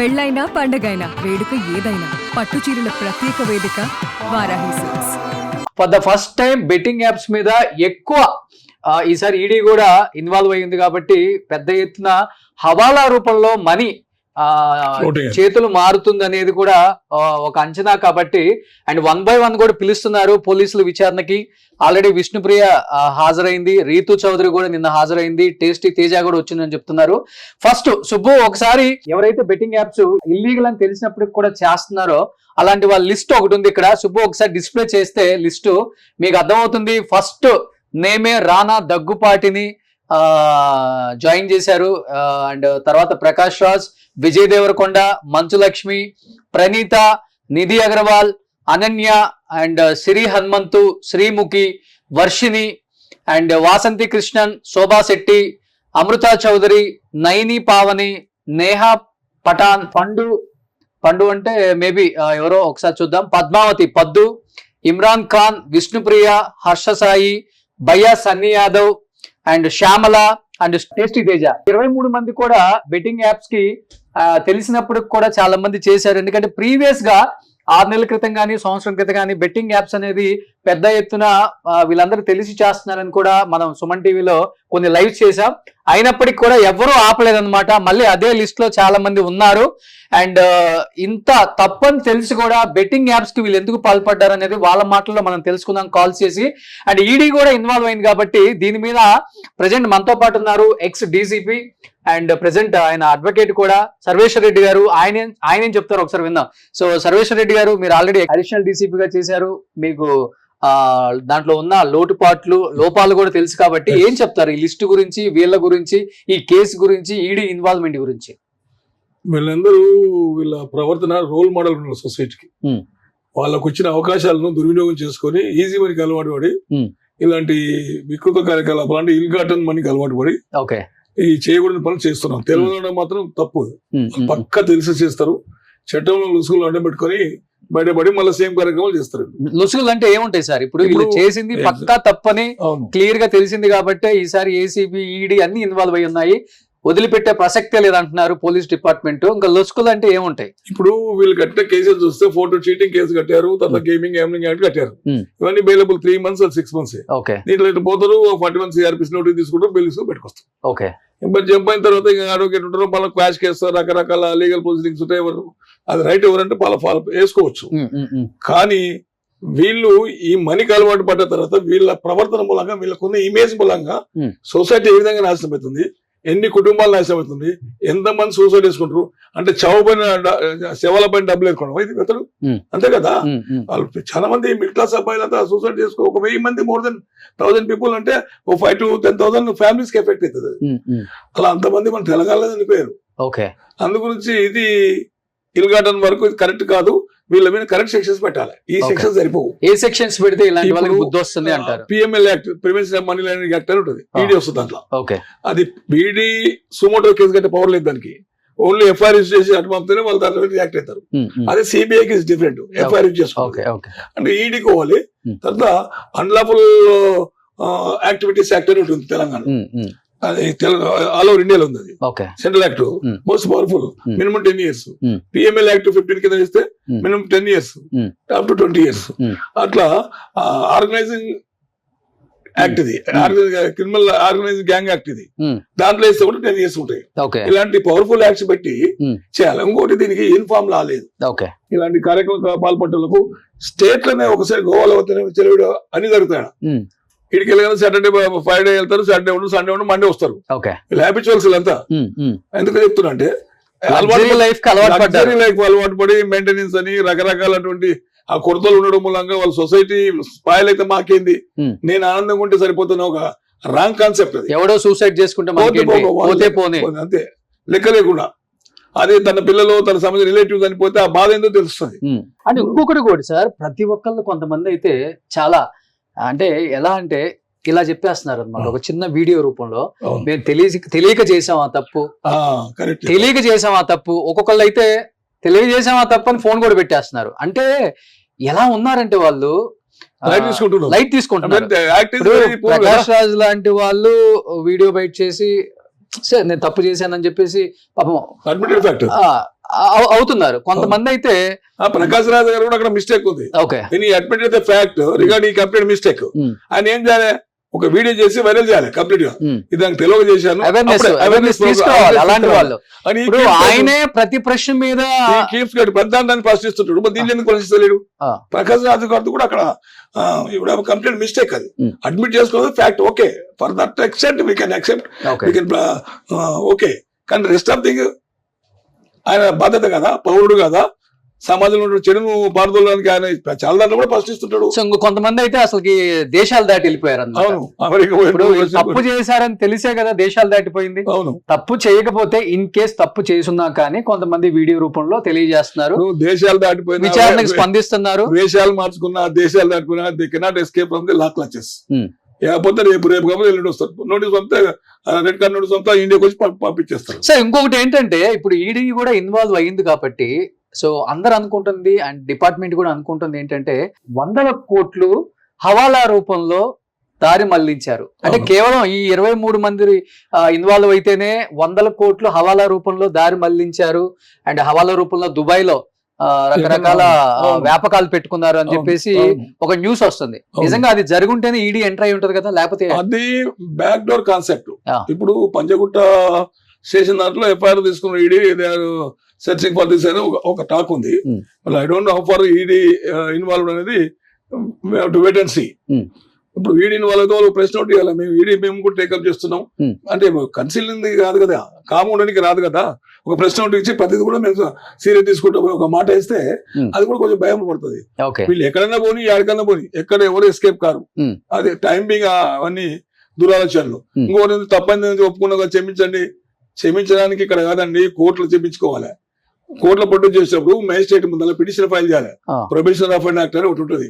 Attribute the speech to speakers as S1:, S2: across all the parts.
S1: పెళ్ళైనా పండగైనా వేడుక ఏదైనా పట్టు చీరల ప్రత్యేక వేదిక Varahi silks.
S2: For the first time betting apps మీద ఎక్కువ ఈసారి ఈడీ కూడా ఇన్వాల్వ్ అయ్యింది కాబట్టి పెద్ద ఎత్తున హవాలా రూపంలో మనీ చేతులు మారుతుంది అనేది కూడా ఒక అంచనా కాబట్టి అండ్ 1 by 1 కూడా పిలుస్తున్నారు పోలీసులు విచారణకి. ఆల్రెడీ విష్ణుప్రియ హాజరైంది, రీతు చౌదరి కూడా నిన్న హాజరైంది, టేస్టీ తేజ కూడా వచ్చిందని చెప్తున్నారు. ఫస్ట్ సుబ్బు, ఒకసారి ఎవరైతే బెట్టింగ్ యాప్స్ ఇల్లీగల్ అని తెలిసినప్పటికి కూడా చేస్తున్నారో అలాంటి వాళ్ళ లిస్ట్ ఒకటి ఉంది ఇక్కడ. సుబ్బు ఒకసారి డిస్ప్లే చేస్తే లిస్టు మీకు అర్థమవుతుంది. ఫస్ట్ నేమే రానా దగ్గుపాటిని జాయిన్ చేశారు. అండ్ తర్వాత ప్రకాష్ రాజ్, విజయ్ దేవరకొండ, మంచు లక్ష్మి, ప్రణీత, నిధి అగర్వాల్, అనన్య అండ్ సిరి హనుమంతు, శ్రీముఖి, వర్షిని అండ్ వాసంతి కృష్ణన్, శోభా శెట్టి, అమృత చౌదరి, నైని పావని, నేహా పఠాన్, పండు అంటే మేబీ ఎవరో ఒకసారి చూద్దాం, పద్మావతి, పద్దు, ఇమ్రాన్ ఖాన్, విష్ణుప్రియ, హర్ష సాయి, భయ్యా Sunny Yadav and Shyamala and tasty Teja. 23 మంది కూడా బెట్టింగ్ యాప్స్ కి తెలిసినప్పుడు కూడా చాలా మంది చేశారు. ఎందుకంటే ప్రీవియస్ గా 6 నెలల క్రితం కానీ సంవత్సరం క్రితం కానీ బెట్టింగ్ యాప్స్ అనేది పెద్ద ఎత్తున వీళ్ళందరూ తెలిసి చేస్తున్నారని కూడా మనం సుమన్ టీవీలో కొన్ని లైవ్ చేసాం. అయినప్పటికీ కూడా ఎవరూ ఆపలేదన్నమాట. మళ్ళీ అదే లిస్ట్ లో చాలా మంది ఉన్నారు. అండ్ ఇంత తప్పని తెలిసి కూడా బెట్టింగ్ యాప్స్ కి వీళ్ళు ఎందుకు పాల్పడ్డారు అనేది వాళ్ళ మాటల్లో మనం తెలుసుకుందాం కాల్ చేసి. అండ్ ఈడీ కూడా ఇన్వాల్వ్ అయింది కాబట్టి దీని మీద ప్రజెంట్ మనతో పాటు ఉన్నారు ఎక్స్ డీసీపీ అండ్ ప్రెసెంట్ ఆయన అడ్వకేట్ కూడా సర్వేశ్వర్ రెడ్డి గారు. ఆయన ఏం చెప్తారు ఒకసారి విందాం. సో సర్వేశ్వర్ రెడ్డి గారు, మీరు ఆల్రెడీ అడిషనల్ డీసీపీగా చేశారు, మీకు దాంట్లో ఉన్న లోపాలు కూడా తెలుసు కాబట్టి ఏం చెప్తారు ఈ లిస్ట్ గురించి, వీళ్ళ గురించి, ఈ కేసు గురించి, ఈడీ ఇన్వాల్వ్మెంట్ గురించి?
S3: వీళ్ళందరూ వీళ్ళ ప్రవర్తన రోల్ మోడల్ ఉన్నారు సొసైటీకి. వాళ్ళకు వచ్చిన అవకాశాలను దుర్వినియోగం చేసుకొని ఈజీ మనకి అలవాటు పడి ఇలాంటి వికృత కార్యకలాపాలు అంటే ఇల్గాటన్ మనకి అలవాటు పడి ఈ చేయకూడని పనులు చేస్తున్నాం. తెలియడం మాత్రం తప్పు, పక్క తెలిసి చేస్తారు. చట్టంలో లుసుగులు అడ్డబెట్టుకొని బయటపడి మళ్ళీ సేమ్ కార్యక్రమాలు చేస్తారు.
S2: లుసుగులు అంటే ఏముంటాయి సార్? ఇప్పుడు వీళ్ళు చేసింది పక్కా తప్పని క్లియర్ గా తెలిసింది కాబట్టి ఈసారి ఏసీబీ, ఈడీ అన్ని ఇన్వాల్వ్ అయి ఉన్నాయి, వదిలిపెట్టే ప్రసక్తే లేదంటున్నారు పోలీస్ డిపార్ట్మెంట్. ఇంకా లొసుకులు అంటే ఏముంటాయి?
S3: ఇప్పుడు వీళ్ళు కట్టిన కేసులు చూస్తే ఫోటో చీటింగ్ కేసు కట్టారు, తర్వాత గేమింగ్ యాక్ట్ కట్టారు. ఇవన్నీ బెయిలబుల్ 3 months or 6 months. దీంట్లో ఇట్లా పోతారు, 41 CRPC నోటీస్ తీసుకుంటారు, బెయిల్ పెట్టుకొస్తారు. మరి జంప్ అయిన తర్వాత ఇంకా అడ్వకేట్ ఉంటారు, వాళ్ళకి క్వాష్ కేస్తారు, రకరకాల లీగల్ ప్రొసీడింగ్స్ ఉంటాయి. ఎవరు అది రైట్ ఎవరంటే వాళ్ళ వేసుకోవచ్చు. కానీ వీళ్ళు ఈ మనీకి అలవాటు పడ్డ తర్వాత వీళ్ళ ప్రవర్తన మూలంగా, వీళ్ళకున్న ఇమేజ్ మూలంగా సొసైటీ ఏ విధంగా నాశనం అవుతుంది, ఎన్ని కుటుంబాలు నాశనం అవుతుంది, ఎంతమంది సూసైడ్ చేసుకుంటారు. అంటే శవాల పైన డబ్బులు వేసుకోవడం ఇది వెతడు, అంతే కదా. వాళ్ళు చాలా మంది మిడిల్ క్లాస్ అబ్బాయిలంతా సూసైడ్ చేసుకో, 1000 మంది, more than 1000 people అంటే 5 to 10,000 ఫ్యామిలీస్ కి ఎఫెక్ట్ అవుతుంది. అలా అంతమంది మన తెలంగాణలో చనిపోయారు. అందు గురించి ఇది ఇల్గాటన్ వరకు ఇది కరెక్ట్ కాదు. వీళ్ళ మీద కరెక్ట్ సెక్షన్స్ పెట్టాలి. ఈ సెక్షన్స్ సరిపోవు.
S2: ఏ సెక్షన్స్ పెడితే ఇలాంటి వాళ్ళకి బుద్ధి వస్తుంది అంటారు?
S3: PML act, prevention money laundering act అని ఉంటుంది, ఈడీ వస్తుంది దాంట్లో. అది ఈడీ సుమోటో కేసు కట్టే పవర్ లేదు దానికి. ఓన్లీ ఎఫ్ఐఆర్ రిజిస్టర్ చేసి అటు పంపితేనే వాళ్ళు దాంట్లో యాక్ట్ అవుతారు. అదే సిబిఐకి ఇస్ డిఫరెంట్, ఎఫ్ఐఆర్ రిజిస్టర్ చేసుకోవాలి. అంటే ఈడీకి పోవాలి. తర్వాత అన్లాఫుల్ యాక్టివిటీస్ యాక్ట్ అని ఉంటుంది తెలంగాణ, అది ఆల్ ఓవర్ ఇండియాలో ఉంది. అది central act, most powerful. Minimum 10 years. PML act 15 కింద చేస్తే minimum 10 years up to 20 years. అట్లా ఆర్గనైజింగ్ యాక్ట్ ఇది, క్రిమినల్ ఆర్గనైజింగ్ గ్యాంగ్ యాక్ట్ ఇది, దాంట్లో వేస్తే కూడా 10 years ఉంటాయి. ఇలాంటి పవర్ఫుల్ యాక్ట్స్ పెట్టి చేయాలి. ఇంకోటి దీనికి యూనిఫామ్ లా లేదు. ఇలాంటి కార్యక్రమం పాల్పడ్డలకు స్టేట్ లోనే ఒకసారి గోవాలో చెలవిడ అని జరుగుతాడు. ఇక్కడికి వెళ్ళగానే సాటర్డే ఫ్రైడే వెళ్తారు, సాటర్డే ఉండు, సండే ఉండు, మండే వస్తారు. వీళ్ళు హ్యాబిచువల్స్ వీళ్ళంతా. ఎందుకు చెప్తున్నా అంటే అలవాటు పడి మెయింటెనెన్స్ అని రకరకాలటువంటి ఆ కొరతలు ఉండడం మూలంగా వాళ్ళ సొసైటీ స్పాయిల్ అయితే మాకేంది, నేను ఆనందంగా ఉంటే సరిపోతున్నా ఒక రాంగ్ కాన్సెప్ట్. అది
S2: ఎవడో సూసైడ్ చేసుకుంటే
S3: అంతే లెక్క లేకుండా. అదే తన పిల్లలు, తన సంబంధించిన రిలేటివ్స్ చనిపోతే ఆ బాధ ఏందో తెలుస్తుంది.
S2: అంటే ఇంకొకటి కూడా సార్, ప్రతి ఒక్కళ్ళు కొంతమంది అయితే చాలా అంటే ఎలా అంటే ఇలా చెప్పేస్తున్నారు అనమాట. ఒక చిన్న వీడియో రూపంలో మేము తెలియక చేసాం ఆ తప్పు, తెలియక చేసాం ఆ తప్పు. ఒక్కొక్కళ్ళు అయితే తెలియజేసాం ఆ తప్పు అని ఫోన్ కూడా పెట్టేస్తున్నారు. అంటే ఎలా ఉన్నారంటే వాళ్ళు లైట్ తీసుకుంటున్నారు. ప్రకాష్ రాజ్ లాంటి వాళ్ళు వీడియో బయట చేసి సార్ నేను తప్పు చేశానని చెప్పేసి పాపం
S3: అడ్మిటెడ్ ఫ్యాక్ట్
S2: అవుతున్నారు. కొంతమంది అయితే
S3: ప్రకాశ్ రాజు గారు కూడా అక్కడ మిస్టేక్ ఉంది.
S2: Okay,
S3: admitted the fact regarding complete mistake. ఆయన ఏం చేయాలి, ఒక వీడియో చేసి వైరల్ చేయాలి కంప్లీట్ గా, ఇది దానికి తెలియక చేశాను.
S2: అవేర్నెస్ తీసుకోవాలి అలాంటి వాళ్ళు. ఇప్పుడు ఆయనే ప్రతి ప్రశ్న మీద
S3: ప్రధానాన్ని ప్రశ్నిస్తుంటాడు, మరి దీన్ని ఎందుకు ప్రశ్నిస్తలేడు? ప్రకాశ్ రాజు గారు కూడా అక్కడ ఇప్పుడు కంప్లీట్ మిస్టేక్, అది అడ్మిట్ చేసుకోవాలి fact. Okay, for that except we can accept, okay. కానీ రెస్ట్ ఆఫ్ థింగ్ ఆయన బాధ్యత కదా, పౌరుడు కదా, సమాజంలో చెడును పారదోలడానికి ఆయన చాలా దాంట్లో కూడా ప్రశ్నిస్తుంటాడు.
S2: సో కొంతమంది అయితే అసలుకి దేశాలు దాటి వెళ్ళిపోయారు. తప్పు చేశారని తెలిసే కదా దేశాలు దాటిపోయింది.
S3: అవును,
S2: తప్పు చేయకపోతే ఇన్ కేస్ తప్పు చేసున్నా కానీ కొంతమంది వీడియో రూపంలో తెలియజేస్తున్నారు,
S3: దేశాలు దాటిపోయిన
S2: విచారణకు స్పందిస్తున్నారు.
S3: దేశాలు మార్చుకున్నా, దేశాలు దాటిపోయినా they cannot escape from the law clutches. లేకపోతే రేపు కాబట్టి ఎల్లుండి వస్తారు, నోటీస్ పంపితే రెడ్ కార్డ్ నోటీస్ పంపితే ఇండియాకి వచ్చి పంపించేస్తారు.
S2: సో ఇంకొకటి ఏంటంటే ఇప్పుడు ఈడీ కూడా ఇన్వాల్వ్ అయ్యింది కాబట్టి, సో అందరు అనుకుంటుంది అండ్ డిపార్ట్మెంట్ కూడా అనుకుంటుంది ఏంటంటే 100 కోట్లు హవాలా రూపంలో దారి మళ్లించారు. అంటే కేవలం ఈ 23 మంది ఇన్వాల్వ్ అయితేనే 100 కోట్లు హవాలా రూపంలో దారి మళ్లించారు. అండ్ హవాలా రూపంలో దుబాయ్ లో రకరకాల వ్యాపకాలు పెట్టుకున్నారు అని చెప్పేసి ఒక న్యూస్ వస్తుంది. నిజంగా అది జరుగుంటేనే ఈడీ ఎంటర్ అయి ఉంటది కదా, లేకపోతే
S3: అది బ్యాక్ డోర్ కాన్సెప్ట్. ఇప్పుడు పంజగుట్ట స్టేషన్ దాంట్లో ఎఫ్ఐఆర్ తీసుకున్న ఈడీ సెర్చింగ్ ఫర్ దిస్ అని ఒక టాక్ ఉంది. I don't know how far ED involved అనేది టు వెయిట్ అండ్ సీ. ఇప్పుడు ఈడీ ఇన్వాల్వ్ అయితే వాళ్ళు ప్రెస్ నోట్ ఇవ్వాలి, మేము కూడా టేకప్ చేస్తున్నాం అంటే కన్సిలింగ్ కాదు కదా, కామౌండనికి రాదు కదా. ఒక ప్రెస్ నోట్ ఇచ్చి ప్రతిది కూడా మేము సీరియస్ తీసుకుంటాం ఒక మాట వేస్తే అది కూడా కొంచెం భయం పడుతుంది. వీళ్ళు ఎక్కడైనా పోని ఎక్కడికైనా పోని ఎక్కడ ఎవరు ఎస్కేప్ కారు. అది టైం బింగ్ అవన్నీ దురాలోచనలు. ఇంకోటి తప్పని ఒప్పుకున్నా క్షమించడానికి ఇక్కడ కాదండి, కోర్టులో చెప్పించుకోవాలి. కోర్టులో ప్రొడ్యూస్ చేసినప్పుడు మేజిస్ట్రేట్ ముందు పిటిషన్ ఫైల్ చేయాలి. ప్రొబేషన్ ఆఫ్ అండ్ యాక్ట్ అని ఒకటి ఉంటుంది.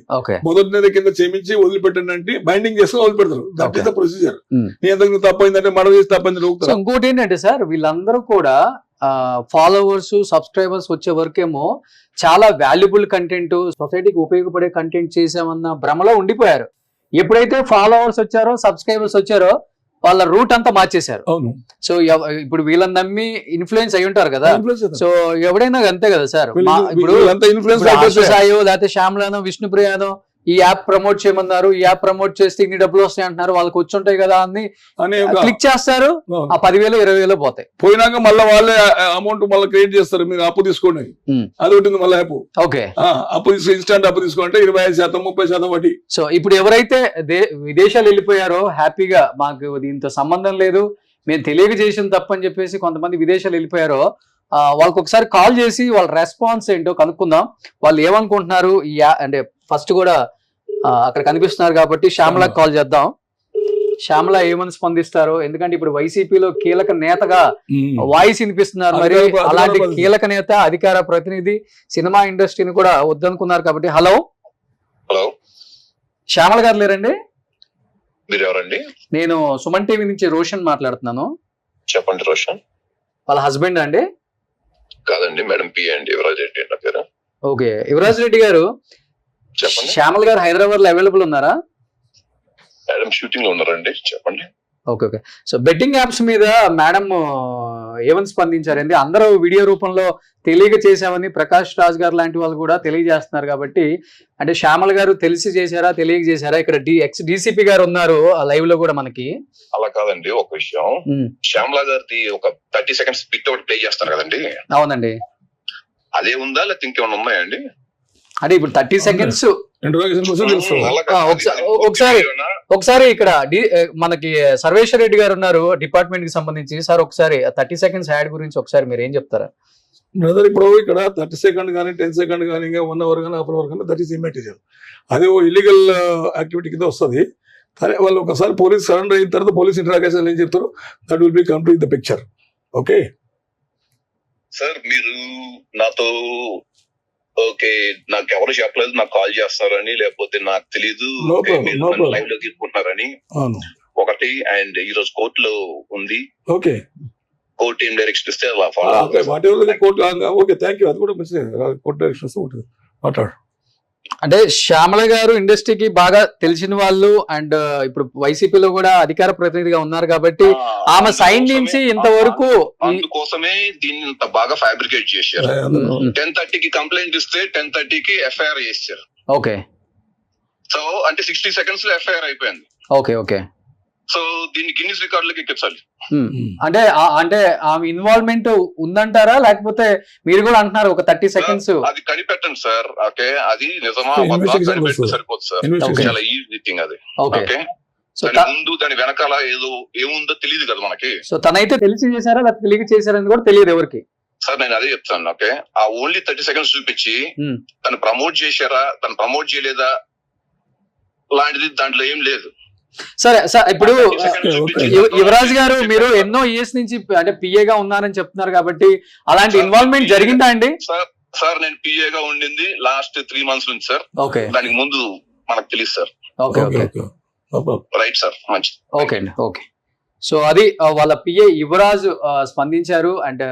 S3: మొదటి నెల కింద క్షమించి వదిలిపెట్టండి అంటే బైండింగ్ చేసుకుని వదిలిపెడతారు. That is the procedure. నీ ఎంత తప్పైందంటే మరో చేసి తప్పైంది.
S2: ఇంకోటి ఏంటంటే సార్, వీళ్ళందరూ కూడా ఫాలోవర్స్ సబ్స్క్రైబర్స్ వచ్చే వరకేమో చాలా వాల్యుబుల్ కంటెంట్, సొసైటీకి ఉపయోగపడే కంటెంట్ చేసామన్న భ్రమలో ఉండిపోయారు. ఎప్పుడైతే ఫాలోవర్స్ వచ్చారో సబ్స్క్రైబర్స్ వచ్చారో వాళ్ళ రూట్ అంతా మార్చేశారు. సో ఇప్పుడు వీళ్ళని నమ్మి ఇన్ఫ్లుయెన్స్ అయి ఉంటారు కదా. సో ఎవడైనా అంతే కదా సార్. ఇప్పుడు సాయో లేకపోతే శ్యామలానో విష్ణుప్రియానో ఈ యాప్ ప్రమోట్ చేయమన్నారు, ఈ యాప్ ప్రమోట్ చేస్తే ఇన్ని డబ్బులు వస్తాయి అంటున్నారు, వాళ్ళకి వచ్చి ఉంటాయి కదా అని క్లిక్ చేస్తారు. ఆ 10,000 20,000 పోతాయి.
S3: పోయినాక మళ్ళీ వాళ్ళే అమౌంట్ మళ్ళీ క్రియేట్ చేస్తారు. మీరు అప్పు తీసుకోండి, అది ఉంటుంది మళ్ళీ యాప్.
S2: ఓకే,
S3: అప్పు ఇన్స్టాంట్ అప్పు తీసుకుంటే 25% 30% వడ్డీ.
S2: సో ఇప్పుడు ఎవరైతే విదేశాలు వెళ్ళిపోయారో హ్యాపీగా మాకు దీంతో సంబంధం లేదు, మేము తెలియక చేసిన తప్పని చెప్పేసి కొంతమంది విదేశాలు వెళ్ళిపోయారో వాళ్ళకి ఒకసారి కాల్ చేసి వాళ్ళ రెస్పాన్స్ ఏంటో కనుక్కుందాం. వాళ్ళు ఏమనుకుంటున్నారు అంటే ఫస్ట్ కూడా అక్కడ కనిపిస్తున్నారు కాబట్టి శ్యామలకు కాల్ చేద్దాం. శ్యామల ఏమని స్పందిస్తారో, ఎందుకంటే ఇప్పుడు వైసీపీలో కీలక నేతగా వాయిస్ వినిపిస్తున్నారు. మరి అలాంటి కీలక నేత, అధికార ప్రతినిధి, సినిమా ఇండస్ట్రీని కూడా వద్దనుకున్నారు కాబట్టి. హలో శ్యామల గారు లేరండి? నేను సుమన్ టీవీ నుంచి రోషన్ మాట్లాడుతున్నాను.
S4: చెప్పండి. రోషన్
S2: వాళ్ళ హస్బెండ్ అండి?
S4: కాదండి, మేడం పి అండి, యువరాజ్ రెడ్డి నా పేరు.
S2: ఓకే, యువరాజ్ రెడ్డి గారు, శ్యామల్ గారు హైదరాబాద్ లో అవైలబుల్ ఉన్నారా?
S4: మేడం షూటింగ్ లో ఉన్నారండి, చెప్పండి.
S2: Okay okay. So betting apps మీద మేడం ఏమని స్పందించారండి? అందరూ వీడియో రూపంలో తెలియక చేశామని ప్రకాష్ రాజ్ గారు లాంటి వాళ్ళు కూడా తెలియజేస్తున్నారు కాబట్టి, అంటే శ్యామల్ గారు తెలిసి చేశారా తెలియక చేశారా? ఇక్కడ ఎక్స్ డీసీపీ గారు ఉన్నారు లైవ్ లో కూడా మనకి.
S4: అలా కాదండి, ఒక విషయం, శ్యామల గారిది ఒక 30 seconds బిట్ ఒకటి ప్లే చేస్తారు కదండి.
S2: అవునండి,
S4: అదే ఉందా లేకపోతే ఇంకేమైనా ఉన్నాయండి?
S2: అంటే ఇప్పుడు 30 seconds ఒకసారి ఇక్కడ మనకి సర్వేశ్వర్ రెడ్డి గారు ఉన్నారు డిపార్ట్మెంట్ కి సంబంధించి. సార్ ఒకసారి 30 seconds యాడ్ గురించి ఒకసారి మీరు ఏం చెప్తారా?
S3: బ్రదర్, ఇప్పుడు ఇక్కడ 30 seconds కానీ 10 seconds కానీ ఇంకా 1 hour కానీ 1/2 hour కానీ దట్ ఈస్ ఇమ్మెటీరియల్. అది ఇల్లీగల్ యాక్టివిటీ కింద వస్తుంది. సరే, వాళ్ళు ఒకసారి పోలీస్ సరెండర్ అయిన తర్వాత పోలీస్ ఇంటరాగేషన్ ఏం చెప్తారు, that will be complete the picture. Okay
S4: sir, మీరు నాతో ఓకే నాకు ఎవరు చెప్పలేదు, నాకు కాల్ చేస్తారని, లేకపోతే నాకు తెలీదు లైవ్ లో తీసుకుంటున్నారని ఒకటి. అండ్ ఈ రోజు కోర్టులో ఉంది.
S3: ఓకే,
S4: కోర్టు ఏం డైరెక్షన్ ఇస్తే అలా ఫాలో.
S3: Okay, thank you. అది కూడా మంచిది, కోర్టు డైరెక్షన్స్ ఉంటుంది. మాట్లాడు.
S2: అంటే శ్యామల గారు ఇండస్ట్రీకి బాగా తెలిసిన వాళ్ళు అండ్ ఇప్పుడు వైసీపీలో కూడా అధికార ప్రతినిధిగా ఉన్నారు కాబట్టి ఆమె సైడ్ నుంచి ఇంతవరకు
S4: అందుకోసమే దీన్ని ఇంత బాగా ఫ్యాబ్రికేట్ చేశారు. 10:30కి కంప్లైంట్ ఇస్తే 10:30కి ఎఫ్ఐఆర్ చేశారు.
S2: ఓకే.
S4: సో అంటే 60 seconds లో ఎఫ్ఐఆర్ అయిపోయింది.
S2: Okay okay.
S4: సో దీన్ని గిన్నిస్ రికార్డులకు ఎక్కించాలి.
S2: అంటే అంటే ఆమె ఇన్వాల్వ్మెంట్ ఉందంటారా, లేకపోతే మీరు కూడా అంటున్నారు ఒక 30 seconds?
S4: అది కనిపెట్టండి సార్. ఓకే, అది నిజమా కనిపెట్టి సరిపోదు సార్. చాలా ఈజీ థింగ్ అది. ఓకే, ముందు దాని వెనకాల ఏదో ఏముందో తెలియదు కదా మనకి.
S2: సో తనైతే తెలిసి చేశారా లేకపోతే తెలియక చేశారని కూడా తెలియదు ఎవరికి.
S4: సార్ నేను అదే చెప్తాను. ఓకే, ఆ ఓన్లీ 30 seconds చూపించి తను ప్రమోట్ చేశారా, తను ప్రమోట్ చేయలేదా లాంటిది దాంట్లో ఏం లేదు.
S2: సరే సార్, ఇప్పుడు యువరాజ్ గారు మీరు ఎన్నో ఇయర్స్ నుంచి అంటే పిఏగా ఉన్నారని చెప్తున్నారు కాబట్టి అలాంటి ఇన్వాల్వ్మెంట్ జరిగిందా అండి?
S4: సార్ నేను పిఏగా ఉండింది లాస్ట్ 3 months నుంచి సార్.
S2: ఓకే,
S4: దానికి ముందు మనకు తెలియదు sir.
S2: Okay okay
S4: right sir, మంచిది.
S2: ఓకే అండి, ఓకే. సో అది వాళ్ళ పిఏ యువరాజ్ స్పందించారు. అండ్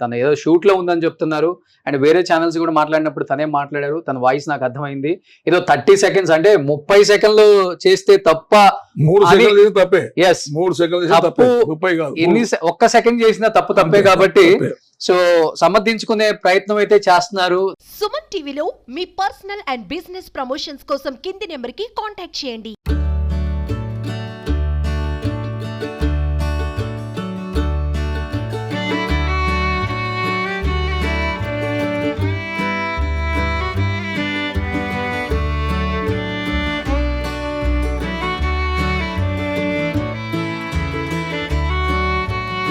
S2: తన ఏదో షూట్ లో ఉందని చెప్తున్నారు. అండ్ వేరే ఛానల్స్ కూడా మాట్లాడినప్పుడు తనే మాట్లాడారు. తన వాయిస్ నాకు అర్థమైంది. ఏదో 30 seconds అంటే 30 seconds చేస్తే తప్ప,
S3: 3 seconds తప్పే.
S2: ఎస్,
S3: 3 seconds
S2: తప్పు. ఒక్క సెకండ్ చేసినా తప్పే కాబట్టి సో సమర్థించుకునే ప్రయత్నం అయితే చేస్తున్నారు.
S5: సుమన్ టీవీలో మీ పర్సనల్ అండ్ బిజినెస్ ప్రమోషన్స్ కోసం కింది నెంబర్ కి కాంటాక్ట్ చేయండి.